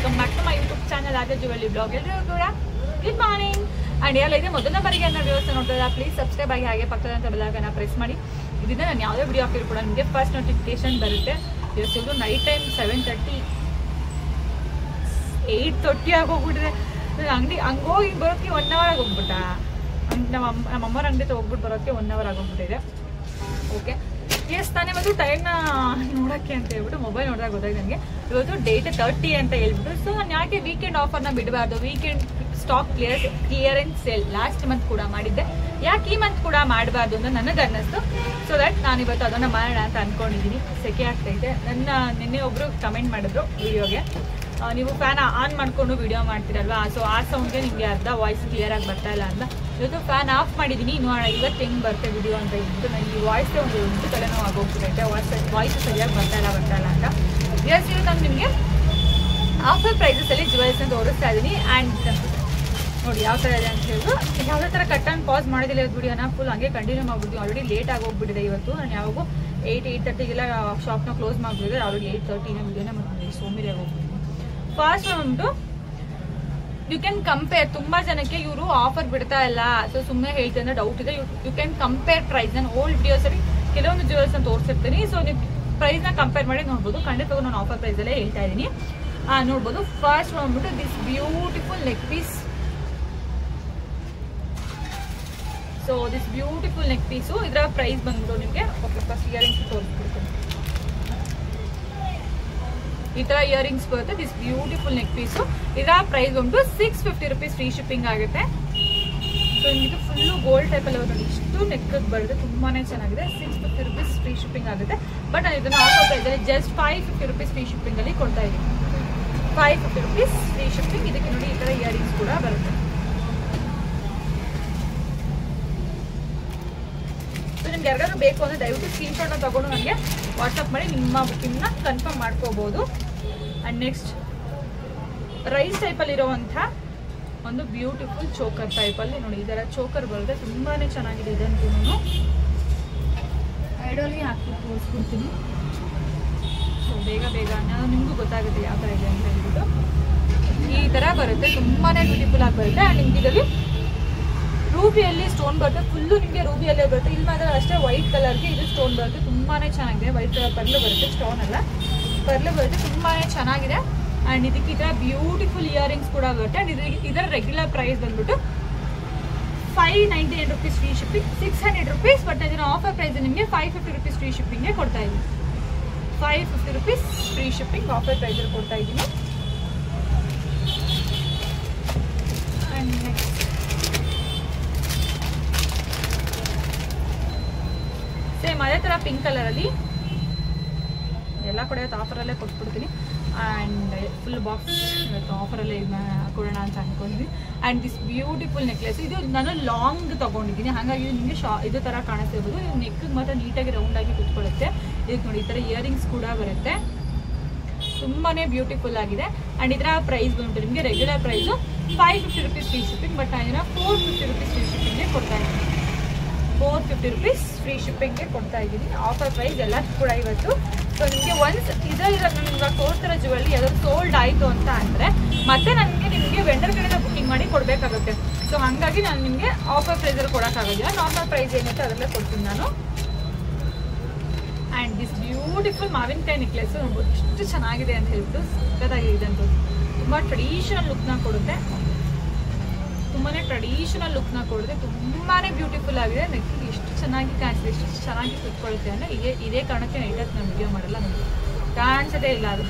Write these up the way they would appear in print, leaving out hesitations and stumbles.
Welcome back to my YouTube channel ಆದ jewellery blog. ಎಲ್ಲರಿಗೂ ಕೂಡ ಗುಡ್ ಮಾರ್ನಿಂಗ್. ಆ್ಯಂಡ್ ಎಲ್ಲ ಮೊದಲನೇ ಬಾರಿಗೆ ನನ್ನ ವ್ಯೂಸ್ ನೋಡ್ತಾ ಪ್ಲೀಸ್ ಸಬ್ಸ್ಕ್ರೈಬ್ ಆಗಿ ಹಾಗೆ ಪಕ್ಕದಂತ ಬೆಲ್ಲೈಕನ್ನ ಪ್ರೆಸ್ ಮಾಡಿ. ಇದರಿಂದ ನಾನು ಯಾವುದೇ ವಿಡಿಯೋ ಹಾಕಿದ್ರು ಕೂಡ ನಿಮಗೆ ಫಸ್ಟ್ ನೋಟಿಫಿಕೇಶನ್ ಬರುತ್ತೆ. ಇವತ್ತು ನೈಟ್ ಟೈಮ್ 7:30 8:30 ಆಗೋಗ್ಬಿಟ್ಟಿದೆ. ಅಂಗಡಿ ಹಂಗೋಗಿ ಬರೋಕ್ಕೆ 1 ಅವರ್ ಆಗೋಗ್ಬಿಟ್ಟ. ನಮ್ಮಮ್ಮರ ಅಂಗಡಿ ಹೋಗ್ಬಿಟ್ಟು ಬರೋಕ್ಕೆ 1 ಅವರ್ ಆಗೋಗ್ಬಿಟ್ಟಿದೆ. ಓಕೆ, ಎಸ್ ತಾನೇ ಬಂದು ಟೈಮ್ನ ನೋಡೋಕ್ಕೆ ಅಂತ ಹೇಳ್ಬಿಟ್ಟು ಮೊಬೈಲ್ ನೋಡಿದಾಗ ಗೊತ್ತಾಯ್ತು ನನಗೆ ಇವತ್ತು ಡೇಟ್ 30 ಅಂತ ಹೇಳ್ಬಿಟ್ಟು. ಸೊ ನಾನು ಯಾಕೆ ವೀಕೆಂಡ್ ಆಫರ್ನ ಬಿಡಬಾರ್ದು, weekend stock clearance sale last month ಕೂಡ ಮಾಡಿದ್ದೆ, ಯಾಕೆ ಈ ಮಂತ್ ಕೂಡ ಮಾಡಬಾರ್ದು ಅಂತ ನನಗೆ ಅನ್ನಿಸ್ತು. ಸೊ ದಟ್ ನಾನಿವತ್ತು ಅದನ್ನು ಮಾಡೋಣ ಅಂತ ಅಂದ್ಕೊಂಡಿದ್ದೀನಿ. ಸೆಕೆ ಆಗ್ತೈತೆ. ನಿನ್ನೆ ಒಬ್ಬರು ಕಮೆಂಟ್ ಮಾಡಿದ್ರು ವಿಡಿಯೋಗೆ, ನೀವು ಫ್ಯಾನ್ ಆನ್ ಮಾಡಿಕೊಂಡು ವಿಡಿಯೋ ಮಾಡ್ತೀರಲ್ವಾ, ಸೊ ಆ ಸೌಂಡ್ಗೆ ನಿಮಗೆ ಅರ್ಧ ವಾಯ್ಸ್ ಕ್ಲಿಯರಾಗಿ ಬರ್ತಾ ಇಲ್ಲ ಅಂತ. ಇವತ್ತು ಫ್ಯಾನ್ ಆಫ್ ಮಾಡಿದ್ದೀನಿ, ನೋಡೋಣ ಇವತ್ತು ಹೆಂಗೆ ಬರುತ್ತೆ ವಿಡಿಯೋ ಅಂತ ಹೇಳ್ಬಿಟ್ಟು. ನನಗೆ ಈ ವಾಯ್ಸೇ ಒಂದು ತಲೆನೋವು ಆಗೋಗ್ಬಿಟ್ಟೈತೆ, ವಾಯ್ಸ್ ಸರಿಯಾಗಿ ಬರ್ತಾ ಇಲ್ಲ ಅಂತ. ಎಸ್, ಇವತ್ತು ನಾನು ನಿಮಗೆ ಆಫರ್ ಪ್ರೈಸಸಲ್ಲಿ ಜ್ಯುವೆಲ್ಸ್ನ ತೋರಿಸ್ತಾ ಇದ್ದೀನಿ. ಆ್ಯಂಡ್ ನೋಡಿ ಯಾವ ಥರ ಇದೆ ಅಂತ ಹೇಳಿದ್ರು. ಯಾವುದೇ ಥರ ಕಟ್ ಆ್ಯಂಡ್ ಪಾಸ್ ಮಾಡೋದಿಲ್ಲ ಇವತ್ತು ವಿಡಿಯೋನ, ಫುಲ್ ಹಂಗೆ ಕಂಟಿನ್ಯೂ ಮಾಡ್ಬಿಡ್ತೀವಿ. ಆಲ್ರೆಡಿ ಲೇಟ್ ಆಗೋಗ್ಬಿಟ್ಟಿದೆ ಇವತ್ತು. ನಾನು ಯಾವಾಗೂ 8:30ಗೆಲ್ಲ ಶಾಪ್ನ ಕ್ಲೋಸ್ ಮಾಡಿಬಿಟ್ಟಿದೆ. ಆಲ್ರೆಡಿ 8:30 ವಿಡಿಯೋನೇ ಮಾಡ್ತೀನಿ, ಸೋಮಿರಿ ಆಗೋಗ್ಬಿಟ್ಟಿದೆ. ಫಸ್ಟ್ ಉಂಟು ಯು ಕ್ಯಾನ್ ಕಂಪೇರ್. ತುಂಬಾ ಜನಕ್ಕೆ ಇವರು ಆಫರ್ ಬಿಡ್ತಾ ಇಲ್ಲ, ಸೊ ಸುಮ್ಮನೆ ಹೇಳ್ತೀನಿ ಅಂದ್ರೆ ಡೌಟ್ ಇದೆ. You can compare price. ನಾನು ಓಲ್ಡ್ ವಿಡಿಯೋಸ್ ಅಲ್ಲಿ ಕೆಲವೊಂದು ಜ್ಯುವೆಲ್ಸ್ ಅಂತ ತೋರಿಸಿರ್ತೀನಿ, ಸೊ ನೀವು ಪ್ರೈಸ್ ನ ಕಂಪೇರ್ ಮಾಡಿ ನೋಡ್ಬೋದು. ಖಂಡಿತವಾಗೂ ನಾನು ಆಫರ್ ಪ್ರೈಸ್ ಅಲ್ಲೇ ಹೇಳ್ತಾ ಇದ್ದೀನಿ. ನೋಡ್ಬೋದು. ಫಸ್ಟ್ ಬಂದ್ಬಿಟ್ಟು this beautiful neck piece. So this beautiful neck piece, ಇದರ ಪ್ರೈಸ್ ಬಂದ್ಬಿಟ್ಟು ನಿಮಗೆ ಫಸ್ಟ್ ಇಯರಿಂಗ್ಸ್ ತೋರಿಸ್ಬಿಡ್ತೀನಿ. ಈ ತರ ಇಯರಿಂಗ್ಸ್ ಬರುತ್ತೆ. ದಿಸ್ ಬ್ಯೂಟಿಫುಲ್ ನೆಕ್ ಪೀಸು, ಇದರ ಪ್ರೈಸ್ ಬಂದ್ಬಿಟ್ಟು 650 rupees ಫ್ರೀ ಶಿಪ್ಪಿಂಗ್ ಆಗುತ್ತೆ. ಸೊ ನಿಮಗೆ ಫುಲ್ಲು ಗೋಲ್ಡ್ ಟೈಪಲ್ಲಿ ನೋಡಿ, ಇಷ್ಟು ನೆಕ್ ಬರುತ್ತೆ, ತುಂಬಾನೇ ಚೆನ್ನಾಗಿದೆ. 650 rupees ಫ್ರೀ ಶಿಪ್ಪಿಂಗ್ ಆಗುತ್ತೆ. ಬಟ್ ನಾನು ಇದನ್ನು ಆಫರ್ ಪ್ರೈಸಲ್ಲಿ ಜಸ್ಟ್ 550 rupees ಫ್ರೀ ಶಿಪ್ಪಿಂಗ್ ಅಲ್ಲಿ ಕೊಡ್ತಾ ಇದ್ದೀನಿ. 550 rupees ಫ್ರೀ ಶಿಪ್ಪಿಂಗ್. ಇದಕ್ಕೆ ನೋಡಿ ಈ ತರ ಇಯರಿಂಗ್ಸ್ ಕೂಡ ಬರುತ್ತೆ. ಸೊ ನಿಮ್ಗೆ ಯಾರಿಗಾದ್ರು ಬೇಕು ಅಂದರೆ ದಯವಿಟ್ಟು ಸ್ಕ್ರೀನ್ಶಾಟ್ನ ತಗೊಂಡು ನನಗೆ ವಾಟ್ಸಪ್ ಮಾಡಿ ನಿಮ್ಮ ಬುಕ್ಕಿಂಗ್ನ ಕನ್ಫರ್ಮ್ ಮಾಡ್ಕೋಬಹುದು. ಆ್ಯಂಡ್ ನೆಕ್ಸ್ಟ್ ರೈಸ್ ಟೈಪಲ್ಲಿ ಇರೋವಂಥ ಒಂದು ಬ್ಯೂಟಿಫುಲ್ ಚೋಕರ್ ಟೈಪಲ್ಲಿ ನೋಡಿ, ಇದರ ಚೋಕರ್ ಬರುತ್ತೆ, ತುಂಬಾ ಚೆನ್ನಾಗಿದೆ. ಇದಂತೂ ಐಡಲ್ಲಿ ಹಾಕ್ಬಿಟ್ಟು ತೋರಿಸ್ಬಿಡ್ತೀನಿ. ಸೊ ಬೇಗ ನಾನು ನಿಮಗೂ ಗೊತ್ತಾಗುತ್ತೆ ಯಾವ ಥರ ಇದೆ ಅಂತ ಹೇಳ್ಬಿಟ್ಟು. ಈ ಥರ ಬರುತ್ತೆ, ತುಂಬಾ ಬ್ಯೂಟಿಫುಲ್ ಆಗಿ ಬರುತ್ತೆ. ಆ್ಯಂಡ್ ನಿಮ್ಗೆ ಇದರಲ್ಲಿ ರೂಬಿಯಲ್ಲಿ ಸ್ಟೋನ್ ಬರುತ್ತೆ, ಫುಲ್ಲು ನಿಮಗೆ ರೂಬಿಯಲ್ಲೇ ಬರುತ್ತೆ. ಇಲ್ಲಿ ಮಾತ್ರ ಅಷ್ಟೇ ವೈಟ್ ಕಲರ್ಗೆ ಇದು ಸ್ಟೋನ್ ಬರುತ್ತೆ, ತುಂಬಾ ಚೆನ್ನಾಗಿದೆ. ವೈಟ್ ಕಲರ್ ಪರ್ಲು ಬರುತ್ತೆ, ಸ್ಟೋನ್ ಅಲ್ಲ ಪರ್ಲು ಬರುತ್ತೆ, ತುಂಬಾ ಚೆನ್ನಾಗಿದೆ. ಆ್ಯಂಡ್ ಇದಕ್ಕೆ ಈ ಥರ ಬ್ಯೂಟಿಫುಲ್ ಇಯರಿಂಗ್ಸ್ ಕೂಡ ಬರುತ್ತೆ. ಆ್ಯಂಡ್ ಇದರ ರೆಗ್ಯುಲರ್ ಪ್ರೈಸ್ ಬಂದ್ಬಿಟ್ಟು 599 rupees free shipping, 600 rupees. But ಇದನ್ನು ಆಫರ್ ಪ್ರೈಸ್ ನಿಮಗೆ 550 rupees ಫ್ರೀ ಶಿಪ್ಪಿಂಗ್ಗೆ ಕೊಡ್ತಾ ಇದ್ದೀನಿ. 550 rupees ಫ್ರೀ ಶಿಪ್ಪಿಂಗ್ ಆಫರ್ ಪ್ರೈಸಲ್ಲಿ ಕೊಡ್ತಾ ಇದ್ದೀನಿ. ಆ್ಯಂಡ್ ನೆಕ್ಸ್ಟ್ ಸೇಮ್ ಅದೇ ಥರ ಪಿಂಕ್ ಕಲರಲ್ಲಿ ಎಲ್ಲ ಕೂಡ ಇವತ್ತು ಆಫರಲ್ಲೇ ಕೊಟ್ಬಿಡ್ತೀನಿ. ಆ್ಯಂಡ್ ಫುಲ್ ಬಾಕ್ಸ್ ಇವತ್ತು ಆಫರಲ್ಲೇ ಕೊಡೋಣ ಅಂತ ಅಂದ್ಕೊಂಡಿದ್ದೀನಿ. ಆ್ಯಂಡ್ ದಿಸ್ ಬ್ಯೂಟಿಫುಲ್ ನೆಕ್ಲೆಸ್, ಇದು ನಾನು ಲಾಂಗ್ ತೊಗೊಂಡಿದ್ದೀನಿ, ಹಾಗಾಗಿ ನಿಮಗೆ ಇದು ಥರ ಕಾಣಿಸ್ತಿರ್ಬೋದು. ಇದು ನೆಕ್ಗೆ ಮಾತ್ರ ನೀಟಾಗಿ ರೌಂಡಾಗಿ ಕುತ್ಕೊಳ್ಳುತ್ತೆ. ಇದಕ್ಕೆ ನೋಡಿ ಈ ಥರ ಇಯರಿಂಗ್ಸ್ ಕೂಡ ಬರುತ್ತೆ, ತುಂಬಾ ಬ್ಯೂಟಿಫುಲ್ ಆಗಿದೆ. ಆ್ಯಂಡ್ ಇದರ ಪ್ರೈಸ್ ಬಂದ್ಬಿಟ್ಟು ನಿಮಗೆ regular price 550 rupees free shipping. But ನಾನು ಇದನ್ನು 450 rupees ಫ್ರೀ ಶಿಪ್ಪಿಂಗ್ಗೆ ಕೊಡ್ತಾ ಇದ್ದೀನಿ. 450 rupees ಫ್ರೀ ಶಿಪ್ಪಿಂಗ್ಗೆ ಕೊಡ್ತಾ ಇದ್ದೀನಿ. ಆಫರ್ ಪ್ರೈಸ್ ಎಲ್ಲ ಕೂಡ ಇವತ್ತು. ಸೊ ನಿಮಗೆ ಒನ್ಸ್ ಇದರಲ್ಲಿ ನಿಮ್ಗೆ ತೋರಿಸ್ತಿರೋ ಜ್ಯುವೆಲ್ರಿ ಯಾವ್ದಾದ್ರು ಸೋಲ್ಡ್ ಆಯಿತು ಅಂತ ಅಂದರೆ ಮತ್ತೆ ನಿಮಗೆ ವೆಂಡರ್ ಕಡೆಯಿಂದ ಬುಕ್ಕಿಂಗ್ ಮಾಡಿ ಕೊಡಬೇಕಾಗುತ್ತೆ. ಸೊ ಹಾಗಾಗಿ ನಾನು ನಿಮಗೆ ಆಫರ್ ಪ್ರೈಸಲ್ಲಿ ಕೊಡೋಕ್ಕಾಗೋದಿಲ್ಲ, ನಾರ್ಮಲ್ ಪ್ರೈಸ್ ಏನಿತ್ತು ಅದರಲ್ಲೇ ಕೊಡ್ತೀನಿ ನಾನು. ಆ್ಯಂಡ್ ದಿಸ್ ಬ್ಯೂಟಿಫುಲ್ ಮಾವಿನಕಾಯಿ ನೆಕ್ಲೆಸ್ ನೋಡ್ಬೋದು, ಎಷ್ಟು ಚೆನ್ನಾಗಿದೆ ಅಂತ ಹೇಳ್ಬಿಟ್ಟು. ಸಕ್ಕತ್ತಾಗಿದೆ ಇದಂತೂ, ತುಂಬ ಟ್ರೆಡಿಷನಲ್ ಲುಕ್ನ ಕೊಡುತ್ತೆ, ತುಂಬಾ ಟ್ರೆಡಿಷನಲ್ ಲುಕ್ನ ಕೊಡುತ್ತೆ, ತುಂಬಾ ಬ್ಯೂಟಿಫುಲ್ ಆಗಿದೆ. ನೆಕ್ಸ್ಟ್ ಎಷ್ಟು ಚೆನ್ನಾಗಿ ಕಾಣಿಸಿದೆ, ಎಷ್ಟು ಚೆನ್ನಾಗಿ ಕುತ್ಕೊಳ್ಳುತ್ತೆ ಅಂದರೆ ಇದೇ ಕಾರಣಕ್ಕೆ ನೈಟಲ್ಲಿ ನಾನು ವಿಡಿಯೋ ಮಾಡಲ್ಲ, ನನಗೆ ಕಾಣಿಸೋದೇ ಇಲ್ಲ ಅದು.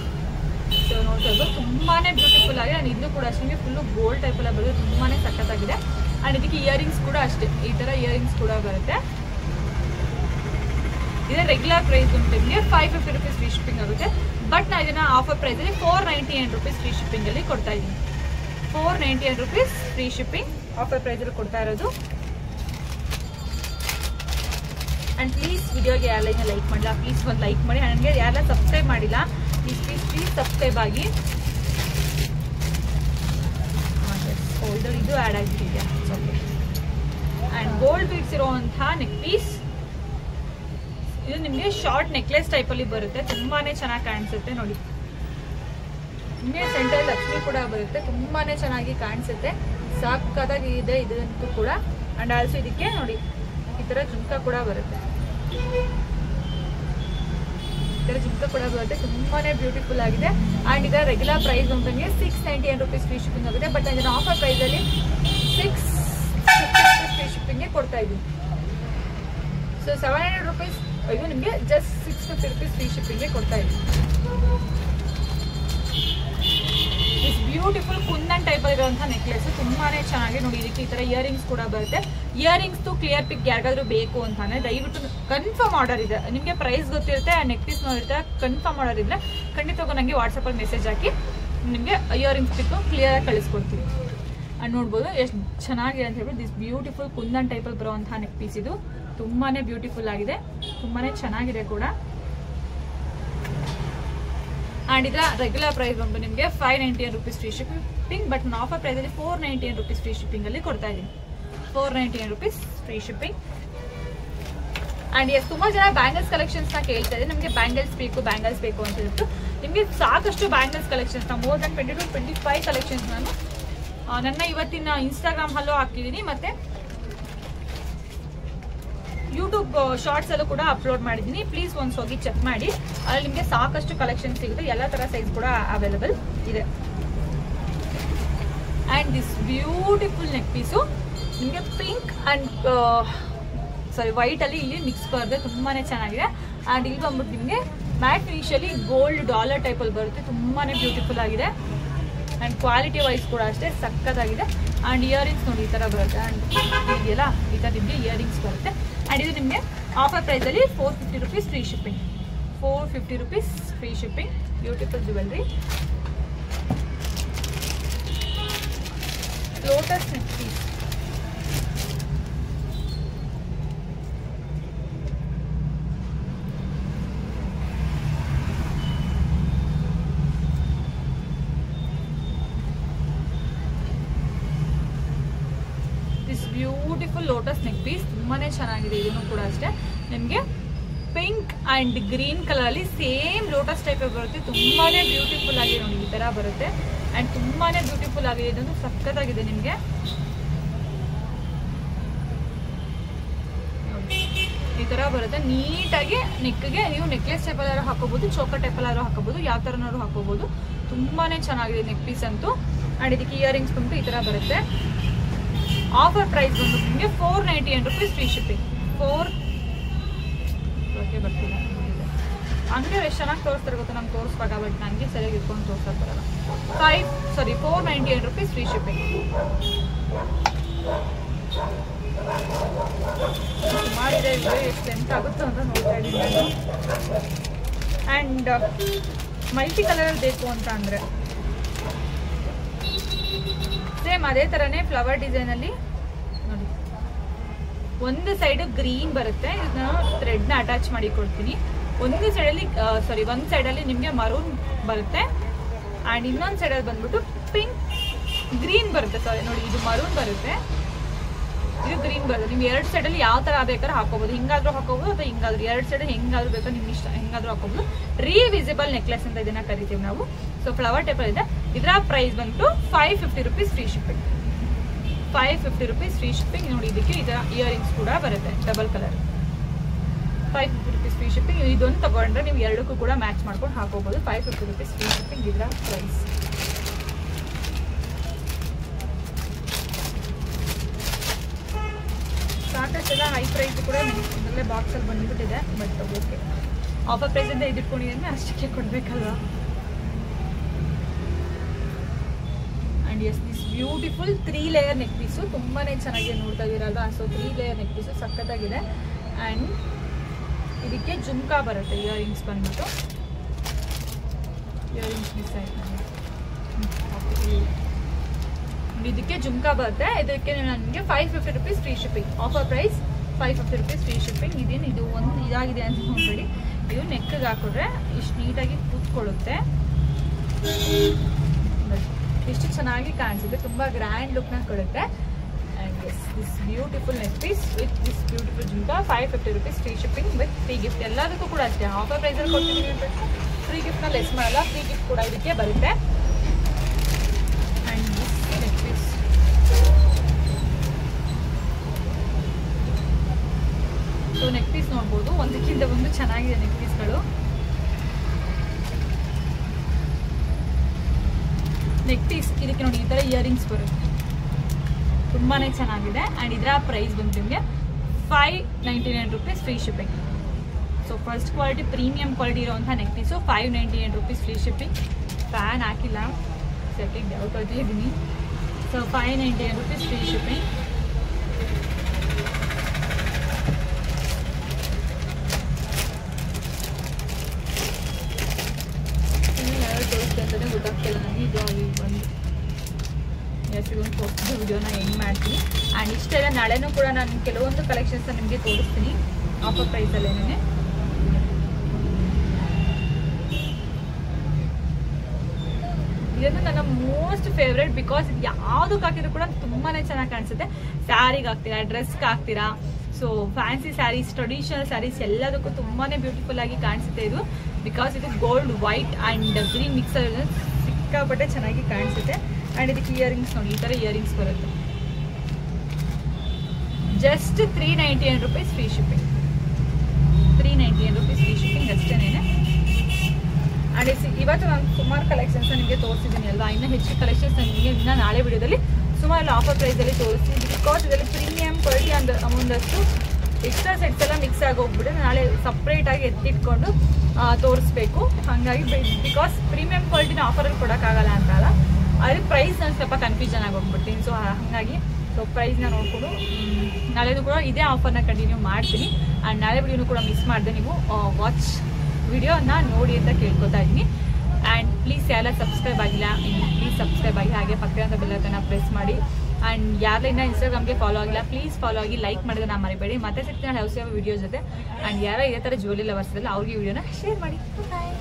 ಸೊ ನೋಡ್ತಾ ಇರ್ಬೋದು, ತುಂಬಾ ಬ್ಯೂಟಿಫುಲ್ ಆಗಿದೆ. ಆ್ಯಂಡ್ ಇದು ಕೂಡ ಅಷ್ಟೇ ಫುಲ್ಲು ಗೋಲ್ಡ್ ಟೈಪೆಲ್ಲ ಬರುತ್ತೆ, ತುಂಬಾ ಸಖತ್ತಾಗಿದೆ. ಆ್ಯಂಡ್ ಇದಕ್ಕೆ ಇಯರಿಂಗ್ಸ್ ಕೂಡ ಅಷ್ಟೇ, ಈ ಥರ ಇಯರಿಂಗ್ಸ್ ಕೂಡ ಬರುತ್ತೆ. ಇದೇ ರೆಗ್ಯುಲರ್ ಪ್ರೈಸ್ ಉಂಟು ನಿಮಗೆ 550 rupees ಫ್ರೀ ಶಿಪ್ಪಿಂಗ್ ಆಗುತ್ತೆ. ಬಟ್ ನಾನು ಇದನ್ನು ಆಫರ್ ಪ್ರೈಸಲ್ಲಿ 499 rupees ಫ್ರೀ ಶಿಪ್ಪಿಂಗಲ್ಲಿ ಕೊಡ್ತಾ ಇದ್ದೀನಿ. 499 rupees ಫ್ರೀ ಶಿಪ್ಪಿಂಗ್ ಆಫರ್ ಪ್ರೈಸಲ್ಲಿ ಕೊಡ್ತಾ ಇರೋದು. ಆ್ಯಂಡ್ ಪ್ಲೀಸ್ ವಿಡಿಯೋಗೆ ಯಾರೆಲ್ಲ ಲೈಕ್ ಮಾಡಿಲ್ಲ ಪ್ಲೀಸ್ ಒಂದು ಲೈಕ್ ಮಾಡಿ. ನನಗೆ ಯಾರೆಲ್ಲ ಸಬ್ಸ್ಕ್ರೈಬ್ ಮಾಡಿಲ್ಲ ಪ್ಲೀಸ್ ಸಬ್ಸ್ಕ್ರೈಬ್ ಆಗಿ. ಇದು ಆ್ಯಡ್ ಆಗಿಬಿಟ್ಟಿದೆ. ಆ್ಯಂಡ್ ಗೋಲ್ಡ್ ಬೀಡ್ಸ್ ಇರುವಂತಹ ನೆಕ್ ಪೀಸ್, ಇದು ನಿಮಗೆ ಶಾರ್ಟ್ ನೆಕ್ಲೆಸ್ ಟೈಪಲ್ಲಿ ಬರುತ್ತೆ, ತುಂಬಾ ಚೆನ್ನಾಗಿ ಕಾಣಿಸುತ್ತೆ ನೋಡಿ. ನಿಮಗೆ ಸೆಂಟರ್ ಲಕ್ಷ್ಮಿ ಕೂಡ ಬರುತ್ತೆ, ತುಂಬಾನೇ ಚೆನ್ನಾಗಿ ಕಾಣಿಸುತ್ತೆ, ಸಾಕಾಗಿ ಇದೆ ಇದಂತೂ ಕೂಡ. ಅಂಡ್ ಆಲ್ಸೋ ಇದಕ್ಕೆ ನೋಡಿ ಈ ತರ ಜುಮ್ಕಾ ಕೂಡ ಬರುತ್ತೆ, ಈ ತರ ಜುಮ್ಕಾ ಕೂಡ ಬರುತ್ತೆ, ತುಂಬಾನೇ ಬ್ಯೂಟಿಫುಲ್ ಆಗಿದೆ. ಅಂಡ್ ಇದರ ರೆಗ್ಯುಲರ್ ಪ್ರೈಸ್ ಅಂತಂದ್ರೆ 699 rupees ಫ್ರೀ ಶಿಪ್ಪಿಂಗ್ ಆಗುತ್ತೆ. ಬಟ್ ಅದನ್ನ ಆಫರ್ ಪ್ರೈಸ್ ಅಲ್ಲಿ 650 rupees ಫ್ರೀ ಶಿಪ್ಪಿಂಗ್ ಕೊಡ್ತಾ ಇದ್ದೀನಿ. ಸೊ 700 rupees ಇದು ನಿಮಗೆ ಜಸ್ಟ್ 650 rupees ಫ್ರೀ ಶಿಪ್ಪಿಂಗ್ ಕೊಡ್ತಾ ಇದ್ದೀನಿ. ಇಟ್ಸ್ ಬ್ಯೂಟಿಫುಲ್ ಕುಂದನ್ ಟೈಪ್ ಇರುವಂತಹ ನೆಕ್ಲೆಸ್, ತುಂಬಾನೇ ಚೆನ್ನಾಗಿ ನೋಡಿ. ಇದಕ್ಕೆ ಈ ತರ ಇಯರಿಂಗ್ಸ್ ಕೂಡ ಬರುತ್ತೆ. ಇಯರಿಂಗ್ಸ್ ಕ್ಲಿಯರ್ ಪಿಕ್ ಯಾರಿಗಾದ್ರೂ ಬೇಕು ಅಂತಾನೆ ದಯವಿಟ್ಟು ಕನ್ಫರ್ಮ್ ಆರ್ಡರ್ ಇದೆ, ನಿಮಗೆ ಪ್ರೈಸ್ ಗೊತ್ತಿರುತ್ತೆ, ನೆಕ್ ಪೀಸ್ ನೋಡಿರುತ್ತೆ, ಕನ್ಫರ್ಮ್ ಆರ್ಡರ್ ಇದ್ರೆ ಖಂಡಿತವಾಗಿ ನನಗೆ ವಾಟ್ಸಪ್ ಅಲ್ಲಿ ಮೆಸೇಜ್ ಹಾಕಿ ನಿಮಗೆ ಇಯರಿಂಗ್ಸ್ ಪಿಕ್ ಕ್ಲಿಯರ್ ಆಗಿ ಕಳಿಸ್ಕೊಡ್ತೀವಿ. ಅಂಡ್ ನೋಡ್ಬೋದು ಎಷ್ಟು ಚೆನ್ನಾಗಿದೆ ಅಂತ ಹೇಳ್ಬಿಟ್ಟು ದಿಸ್ ಬ್ಯೂಟಿಫುಲ್ ಕುಂದನ್ ಟೈಪ್ ಅಲ್ಲಿ ಬರುವಂತಹ ನೆಕ್ ಪೀಸ್. ಇದು ತುಂಬಾನೇ ಬ್ಯೂಟಿಫುಲ್ ಆಗಿದೆ, ತುಂಬಾನೇ ಚೆನ್ನಾಗಿದೆ ಕೂಡ. ಅಂಡ್ ಇದರ ರೆಗ್ಯುಲರ್ ಪ್ರೈಸ್ ಬಂದು ನಿಮಗೆ 599 rupees ಫ್ರೀ ಶಿಪ್ಪಿಂಗ್. ಬಟ್ ನಾನು ಆಫರ್ ಪ್ರೈಸ್ ಅಲ್ಲಿ 499 rupees ಫ್ರೀ ಶಿಪ್ಪಿಂಗ್ ಅಲ್ಲಿ ಕೊಡ್ತಾ ಇದ್ದೀನಿ. 499 rupees free shipping. And yes ತುಂಬಾ ಜನ ಬ್ಯಾಂಗಲ್ಸ್ ಕಲೆಕ್ಷನ್ಸ್ ನ ಕೇಳ್ತಾ ಇದೆ, ನಮಗೆ ಬ್ಯಾಂಗಲ್ಸ್ ಬೇಕು ಅಂತ ಹೇಳ್ಬಿಟ್ಟು. ನಿಮಗೆ ಸಾಕಷ್ಟು ಬ್ಯಾಂಗಲ್ಸ್ ಕಲೆಕ್ಷನ್ಸ್ ನ ಮೋರ್ ದನ್ 20 to 25 ಕಲೆಕ್ಷನ್ಸ್ ನಾನು ನನ್ನ ಇವತ್ತಿನ ಇನ್ಸ್ಟಾಗ್ರಾಮ್ ಅಲ್ಲೂ ಹಾಕಿದ್ದೀನಿ, ಮತ್ತೆ ಯೂಟ್ಯೂಬ್ ಶಾರ್ಟ್ಸ್ ಅಲ್ಲೂ ಕೂಡ ಅಪ್ಲೋಡ್ ಮಾಡಿದ್ದೀನಿ. ಪ್ಲೀಸ್ ಒಂದ್ಸ್ ಹೋಗಿ ಚೆಕ್ ಮಾಡಿ, ಅಲ್ಲಿ ನಿಮಗೆ ಸಾಕಷ್ಟು ಕಲೆಕ್ಷನ್ ಸಿಗುತ್ತೆ, ಎಲ್ಲ ತರ ಸೈಜ್ ಕೂಡ ಅವೈಲೇಬಲ್ ಇದೆ. And this beautiful neck piece ನಿಮಗೆ ಪಿಂಕ್ ಅಂಡ್ ವೈಟ್ ಅಲ್ಲಿ ಇಲ್ಲಿ ಮಿಕ್ಸ್ ಬರುತ್ತೆ, ತುಂಬಾನೇ ಚೆನ್ನಾಗಿದೆ. ಅಂಡ್ ಇಲ್ಲಿ ಬಂದ್ಬಿಟ್ಟು ನಿಮಗೆ ಮ್ಯಾಟ್ ಫಿನಿಶ್ ಅಲ್ಲಿ ಗೋಲ್ಡ್ ಡಾಲರ್ ಟೈಪ್ ಅಲ್ಲಿ ಬರುತ್ತೆ, ತುಂಬಾನೇ ಬ್ಯೂಟಿಫುಲ್ ಆಗಿದೆ. ಅಂಡ್ ಕ್ವಾಲಿಟಿ ವೈಸ್ ಕೂಡ ಅಷ್ಟೇ ಸಕ್ಕತ್ತಾಗಿದೆ. ಅಂಡ್ ಇಯರಿಂಗ್ಸ್ ನೋಡಿ ಈ ತರ ಬರುತ್ತೆ, ಅಂಡ್ ಇದೆಯಲ್ಲ ಈ ತರ ನಿಮಗೆ ಇಯರಿಂಗ್ಸ್ ಬರುತ್ತೆ. ಅಂಡ್ ಇದು ನಿಮಗೆ ಆಫರ್ ಪ್ರೈಸ್ ಅಲ್ಲಿ 450 rupees free shipping. 450 rupees free shipping. Beautiful jewellery, lotus neck piece. Beautiful lotus neck piece, ತುಂಬಾನೇ ಚೆನ್ನಾಗಿದೆ. ಇದನ್ನು ಕೂಡ ಅಷ್ಟೇ ನಿಮಗೆ ಪಿಂಕ್ ಅಂಡ್ ಗ್ರೀನ್ ಕಲರ್ ಅಲ್ಲಿ ಸೇಮ್ ಲೋಟಸ್ ಟೈಪ್ ಬರುತ್ತೆ, ತುಂಬಾನೇ ಬ್ಯೂಟಿಫುಲ್ ಆಗಿ ನೋಡಿ ಈ ತರ ಬರುತ್ತೆ. ಅಂಡ್ ತುಂಬಾನೇ ಬ್ಯೂಟಿಫುಲ್ ಆಗಿದೆ, ಇದೊಂದು ಸಖತ್ತಾಗಿದೆ. ನಿಮಗೆ ಈ ತರ ಬರುತ್ತೆ ನೀಟಾಗಿ. ನೆಕ್ಗೆ ನೀವು ನೆಕ್ಲೆಸ್ ಟೈಪ್ ಎಲ್ಲಾರು ಹಾಕೋಬಹುದು, ಚೋಕರ್ ಟೈಪ್ ಎಲ್ಲಾರು ಹಾಕೋಬಹುದು, ಯಾವ ತರನಾದ್ರು ಹಾಕೋಬಹುದು. ತುಂಬಾನೇ ಚೆನ್ನಾಗಿದೆ ನೆಕ್ ಪೀಸ್ ಅಂತೂ. ಅಂಡ್ ಇದಕ್ಕೆ ಇಯರಿಂಗ್ಸ್ ಬಂದು ಈ ತರ ಬರುತ್ತೆ. ಆಫರ್ ಪ್ರೈಸ್ ಬಂದು ನಿಮಗೆ 499 rupees ಫ್ರೀ ಶಿಪ್ಪಿಂಗ್. ಬರ್ತಿಲ್ಲ ಅಂಗಡಿ ಎಷ್ಟು ಚೆನ್ನಾಗಿ ತೋರಿಸ್ತಾರೆ ಗೊತ್ತಾ, ನಮ್ಗೆ ತೋರಿಸ್ಬೇಕಾಗ, ಬಟ್ ನನಗೆ ಸರಿಯಾಗಿ ಇಟ್ಕೊಂಡು ತೋರ್ಸಕ್ ಬರಲ್ಲ. 499 rupees ಫ್ರೀ ಶಿಪ್ಪಿಂಗ್. ಮಾಡಿದ್ರೆ ಎಷ್ಟು ಎಂತ ಆಗುತ್ತೋ ಅಂತ ನೋಡ್ತಾ ಇದ್ದೀನಿ ನಾನು. ಆ್ಯಂಡ್ ಮಲ್ಟಿ ಕಲರ್ ಬೇಕು ಅಂತ ಅಂದರೆ ಸೇಮ್ ಅದೇ ಥರನೇ ಫ್ಲವರ್ ಡಿಸೈನಲ್ಲಿ ನೋಡಿ, ಒಂದು ಸೈಡ್ ಗ್ರೀನ್ ಬರುತ್ತೆ, ಇದನ್ನ ಥ್ರೆಡ್ನ ಅಟ್ಯಾಚ್ ಮಾಡಿ ಕೊಡ್ತೀನಿ. ಒಂದು ಸೈಡಲ್ಲಿ ನಿಮಗೆ ಮರೂನ್ ಬರುತ್ತೆ, ಆ್ಯಂಡ್ ಇನ್ನೊಂದು ಸೈಡಲ್ಲಿ ಬಂದ್ಬಿಟ್ಟು ಪಿಂಕ್ ಗ್ರೀನ್ ಬರುತ್ತೆ. ನೋಡಿ ಇದು ಮರೂನ್ ಬರುತ್ತೆ, ಇದು ಗ್ರೀನ್ ಬರುತ್ತೆ. ನೀವು ಎರಡು ಸೈಡಲ್ಲಿ ಯಾವ ಥರ ಬೇಕಾದ್ರೂ ಹಾಕೋಬಹುದು, ಹಿಂಗಾದ್ರೂ ಹಾಕೋಬಹುದು ಅಥವಾ ಹಿಂಗಾದ್ರೂ, ಎರಡು ಸೈಡ್ ಹೆಂಗಾದ್ರೂ ಬೇಕಾದ್ರೆ ನಿಮ್ಗೆ ಇಷ್ಟ ಹೆಂಗಾದ್ರೂ ಹಾಕೋಬಹುದು. ರೀವಿಸಿಬಲ್ ನೆಕ್ಲೆಸ್ ಅಂತ ಇದನ್ನ ಕರಿತೀವಿ ನಾವು. ಸೊ ಫ್ಲವರ್ ಟೈಪ್ ಇದೆ. ಇದರ ಪ್ರೈಸ್ ಬಂತು 550 rupees free shipping. 550 rupees free shipping. ನೋಡಿ ಇದಕ್ಕೆ ಇದರ ಇಯರಿಂಗ್ಸ್ ಕೂಡ ಬರುತ್ತೆ double colour. 550 rupees free shipping. ಇದೊಂದು ತಗೊಂಡ್ರೆ ನೀವು ಎರಡಕ್ಕೂ ಕೂಡ ಮ್ಯಾಚ್ ಮಾಡ್ಕೊಂಡು ಹಾಕೋಬಹುದು. 550 rupees ಫ್ರೀ ಶಿಪ್ಪಿಂಗ್ ಇದರ ಪ್ರೈಸ್. ಸಾಕಷ್ಟೆಲ್ಲ ಹೈ ಪ್ರೈಸ್ ಕೂಡ ಇದರಲ್ಲೇ ಬಾಕ್ಸಲ್ಲಿ ಬಂದ್ಬಿಟ್ಟಿದೆ. ಬಟ್ ಓಕೆ, ಆಫರ್ ಪ್ರೈಸಿಂದ ಇದಿಟ್ಕೊಂಡಿದ್ದೀನಿ, ಅಷ್ಟಕ್ಕೆ ಕೊಡಬೇಕಲ್ವಾ. And S this beautiful 3 layer neck piece, ತುಂಬಾ ಚೆನ್ನಾಗಿದೆ ನೋಡ್ತಾ ಇದ್ದೀರಲ್ವಾ. ಸೊ 3 layer ನೆಕ್ ಪೀಸು ಸಖತ್ತಾಗಿದೆ. ಆ್ಯಂಡ್ ಇದಕ್ಕೆ ಜುಮ್ಕಾ ಬರುತ್ತೆ, ಇಯರಿಂಗ್ಸ್ ಬಂದ್ಬಿಟ್ಟು. ಇಯರಿಂಗ್ಸ್ ಮಿಸ್ ಆಯ್ತು ಇದಕ್ಕೆ ಜುಮ್ಕಾ ಬರುತ್ತೆ. ಇದಕ್ಕೆ ನನಗೆ 550 rupees free shipping. Offer price 550 rupees free shipping. ಇದು ಒಂದು ಇದಾಗಿದೆ ಅಂತ ನೋಡ್ಬೇಡಿ, ಇದು ನೆಕ್ಗೆ ಹಾಕಿದ್ರೆ ಇಷ್ಟು ನೀಟಾಗಿ ಕೂತ್ಕೊಳ್ಳುತ್ತೆ. ಎಷ್ಟು ಚೆನ್ನಾಗಿ ಕಾಣಿಸುತ್ತೆ, ತುಂಬ ಗ್ರ್ಯಾಂಡ್ ಲುಕ್ನ ಕೊಡುತ್ತೆ. And S this beautiful neck piece with this beautiful jhumka. 550 rupees free shipping with free gift. ಎಲ್ಲದಕ್ಕೂ ಕೂಡ ಅಷ್ಟೇ ಆಫರ್ ಪ್ರೈಸಲ್ಲಿ ಕೊಡ್ತೀನಿ, ಫ್ರೀ ಗಿಫ್ಟ್ನ ಲೆಸ್ ಮಾಡಲ್ಲ, ಫ್ರೀ ಗಿಫ್ಟ್ ಕೂಡ ಇದಕ್ಕೆ ಬರುತ್ತೆ. ಸೊ ನೆಕ್ ಪೀಸ್ ನೋಡ್ಬೋದು, ಒಂದಕ್ಕಿಂತ ಒಂದು ಚೆನ್ನಾಗಿದೆ ನೆಕ್ ಪೀಸ್ಗಳು. ನೆಕ್ ಪೀಸ್ ಇದಕ್ಕೆ ನೋಡಿ ಈ ಥರ ಇಯರಿಂಗ್ಸ್ ಬರುತ್ತೆ, ತುಂಬಾ ಚೆನ್ನಾಗಿದೆ. ಆ್ಯಂಡ್ ಇದರ ಪ್ರೈಸ್ ಬಂದು ನಿಮಗೆ 599 rupees free shipping. So first quality premium quality ಇರೋವಂಥ neck piece 599 rupees free shipping. Fan ಹಾಕಿಲ್ಲ, ಸೆಟ್ಟಿಗೆ ಡೌಟ್ ಹೋಗ್ತಾ ಇದ್ದೀನಿ. So 599 rupees free shipping. ತೋರಿಸ್ತೆ ಅಂತಲೇ ಗೊತ್ತಾಗ್ತಿಲ್ಲ ನನಗೆ. ಇದು ಅಲ್ಲಿ ಬಂದು ಇದೊಂದು ತೋರಿಸಿದ ವಿಡಿಯೋನ ಎಂಡ್ ಮಾಡ್ತೀನಿ. ಆ್ಯಂಡ್ ಇಷ್ಟೆಲ್ಲ ನಾಳೆನೂ ಕೂಡ ನಾನು ಕೆಲವೊಂದು ಕಲೆಕ್ಷನ್ಸ್ ನಿಮಗೆ ತೋರಿಸ್ತೀನಿ ಆಫರ್ ಪ್ರೈಸಲ್ಲೇನೆ. ಇದನ್ನು ನನ್ನ ಮೋಸ್ಟ್ ಫೇವ್ರೇಟ್, ಬಿಕಾಸ್ ಇದು ಯಾವುದಕ್ಕೆ ಹಾಕಿದ್ರು ಕೂಡ ತುಂಬಾ ಚೆನ್ನಾಗಿ ಕಾಣಿಸುತ್ತೆ. ಸ್ಯಾರಿಗೆ ಹಾಕ್ತೀರಾ, ಡ್ರೆಸ್ಗೆ ಹಾಕ್ತೀರಾ, so fancy saris, traditional saris ಎಲ್ಲದಕ್ಕೂ ತುಂಬಾ ಬ್ಯೂಟಿಫುಲ್ ಆಗಿ ಕಾಣಿಸುತ್ತೆ ಇದು. ಬಿಕಾಸ್ ಇದು gold, white and green mix ಸಿಕ್ಕಾಪಟ್ಟೆ ಚೆನ್ನಾಗಿ ಕಾಣಿಸುತ್ತೆ. ಆ್ಯಂಡ್ ಇದಕ್ಕೆ ಇಯರಿಂಗ್ಸ್ ನೋಡಿ, ಈ ಥರ ಇಯರಿಂಗ್ಸ್ ಬರುತ್ತೆ. Just 399 rupees free shipping. 399 rupees free shipping ಅಷ್ಟೇನೆ. ಆ್ಯಂಡ್ ಇವತ್ತು ನಾನು ಸುಮಾರು ಕಲೆಕ್ಷನ್ಸ್ ನಿಮಗೆ ತೋರಿಸಿದ್ದೀನಿ ಅಲ್ವಾ, ಇನ್ನೂ ಹೆಚ್ಚು ಕಲೆಕ್ಷನ್ಸ್ ನಿಮಗೆ ಇನ್ನೂ ನಾಳೆ ವಿಡಿಯೋದಲ್ಲಿ ಸುಮಾರು ಆಫರ್ ಪ್ರೈಸಲ್ಲಿ ತೋರಿಸ್ತೀನಿ. ಬಿಕಾಸ್ ಇದರಲ್ಲಿ ಪ್ರೀಮಿಯಂ ಕ್ವಾಲಿಟಿ ಒಂದಷ್ಟು ಎಕ್ಸ್ಟ್ರಾ ಸೆಟ್ಸ್ ಎಲ್ಲ ಮಿಕ್ಸ್ ಆಗಿ ಹೋಗ್ಬಿಟ್ಟು ನಾಳೆ ಸಪ್ರೇಟಾಗಿ ಎತ್ತಿಟ್ಕೊಂಡು ತೋರಿಸ್ಬೇಕು. ಹಾಗಾಗಿ ಬಿಕಾಸ್ ಪ್ರೀಮಿಯಂ ಕ್ವಾಲಿಟಿನ ಆಫರಲ್ಲಿ ಕೊಡೋಕ್ಕಾಗಲ್ಲ ಅಂತ ಅಲ್ಲ, ಆದರೆ ಪ್ರೈಸ್ ನಾನು ಸ್ವಲ್ಪ ಕನ್ಫ್ಯೂಷನ್ ಆಗಿ ಹೋಗ್ಬಿಡ್ತೀನಿ. ಸೊ ಹಾಗಾಗಿ ಸೊ ಪ್ರೈಸ್ನ ನೋಡಿಕೊಂಡು ನಾಳೆದು ಕೂಡ ಇದೇ ಆಫರ್ನ ಕಂಟಿನ್ಯೂ ಮಾಡ್ತೀನಿ. ಆ್ಯಂಡ್ ನಾಳೆ ವಿಡಿಯೋನು ಕೂಡ ಮಿಸ್ ಮಾಡಿದೆ ನೀವು ವಾಚ್ ವಿಡಿಯೋನ ನೋಡಿ ಅಂತ ಕೇಳ್ಕೊತಾ ಇದ್ದೀನಿ. ಆ್ಯಂಡ್ ಪ್ಲೀಸ್ ಯಾರೆಲ್ಲ ಸಬ್ಸ್ಕ್ರೈಬ್ ಆಗಿಲ್ಲ, ಪ್ಲೀಸ್ ಸಬ್ಸ್ಕ್ರೈಬ್ ಆಗಿ, ಹಾಗೆ ಪಕ್ಕದ ಬೆಲ್ಲನ್ನು ಪ್ರೆಸ್ ಮಾಡಿ. ಆ್ಯಂಡ್ ಯಾರೆಲ್ಲ ಇನ್ಸ್ಟಾಗ್ರಾಮ್ಗೆ ಫಾಲೋ ಆಗಿಲ್ಲ ಪ್ಲೀಸ್ ಫಾಲೋ ಆಗಿ, ಲೈಕ್ ಮಾಡಿದ್ರೆ ನಾನು ಮರಿಬೇಡಿ. ಮತ್ತೆ ಸಿಗ್ತೀನಿ ಹೊಸ ವಿಡಿಯೋ ಜೊತೆ. ಆ್ಯಂಡ್ ಯಾರೋ ಇದೇ ಥರ ಜ್ಯುವೆಲ್ಲರಿ ಲವರ್ಸ್ ಇರಲ್ಲ ಅವ್ರಿಗೆ ವಿಡಿಯೋನ ಶೇರ್ ಮಾಡಿ. ಬಾಯ್.